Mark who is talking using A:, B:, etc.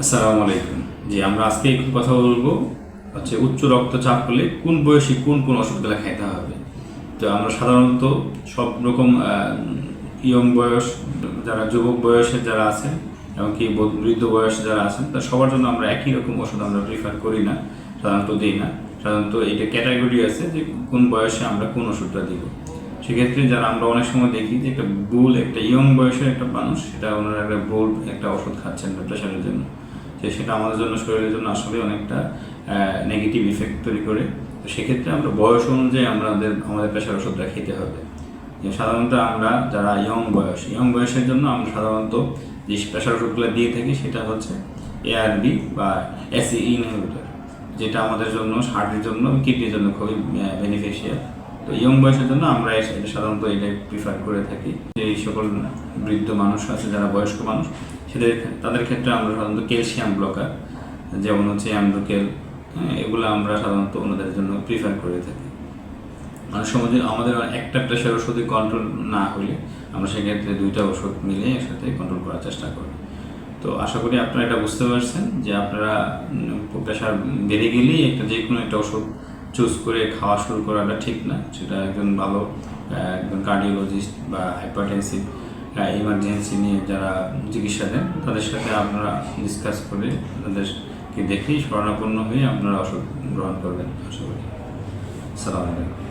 A: আসসালামু আলাইকুম। জি, আমরা আজকে একটু কথা বলবো হচ্ছে উচ্চ রক্তচাপ হলে কোন বয়সে কোন কোন ওষুধগুলো খাইতে হবে। তো আমরা সাধারণত সব রকম ইয়ং বয়স, যারা যুবক বয়সে যারা আছেন এমনকি বৃদ্ধ বয়সে যারা আছেন, তা সবার জন্য আমরা একই রকম ওষুধ আমরা প্রিফার করি না, সাধারণত দিই না। সাধারণত এটা ক্যাটাগরি আছে যে কোন বয়সে আমরা কোন ওষুধটা দিব। সেক্ষেত্রে যারা আমরা অনেক সময় দেখি যে একটা ইয়ং বয়সের একটা মানুষ, সেটা ওনারা একটা বোল্ড একটা ওষুধ খাচ্ছেন প্রেশারের জন্য, যে সেটা আমাদের জন্য, শরীরের জন্য আসলে অনেকটা নেগেটিভ ইফেক্ট তৈরি করে। তো সেক্ষেত্রে আমরা বয়স অনুযায়ী আমাদের প্রেশার ওষুধটা খেতে হবে। যে সাধারণত আমরা যারা ইয়ং বয়সের জন্য আমরা সাধারণত যে প্রেশার ওষুধগুলো দিয়ে থাকি সেটা হচ্ছে এআরবি বা এসই ইনহিবিটর, যেটা আমাদের জন্য, হার্টের জন্য, কিডনির জন্য খুবই বেনিফিশিয়াল। তো ইয়ং বয়সের জন্য আমরা এটা সাধারণত এটাই প্রিফার করে থাকি। যে এই সকল বৃদ্ধ মানুষ আছে, যারা বয়স্ক মানুষ, তাদের ক্ষেত্রে আমরা সাধারণত ক্যালসিয়াম ব্লকার, যেমন হচ্ছে অ্যামব্রোকেল, এগুলো আমরা সাধারণত ওনাদের জন্য প্রিফার করে থাকি। অনেক সময় আমাদের একটা প্রেশার ওষুধে কন্ট্রোল না হলে আমরা সেক্ষেত্রে দুইটা ওষুধ মিলে একসাথে কন্ট্রোল করার চেষ্টা করি। তো আশা করি আপনারা এটা বুঝতে পারছেন যে আপনারা প্রেশার বেড়ে গেলেই যে কোনো একটা ওষুধ চুজ করে খাওয়া শুরু করাটা ঠিক না। সেটা একজন ভালো একজন কার্ডিওলজিস্ট বা হাইপারটেনসিভ ইমার্জেন্সি নিয়ে যারা চিকিৎসা দেন, তাদের সাথে আপনারা ডিসকাস করে তাদেরকে দেখেই শরণাপন্ন হয়ে আপনারা ওষুধ গ্রহণ করবেন। আশা করি। আসসালামু আলাইকুম।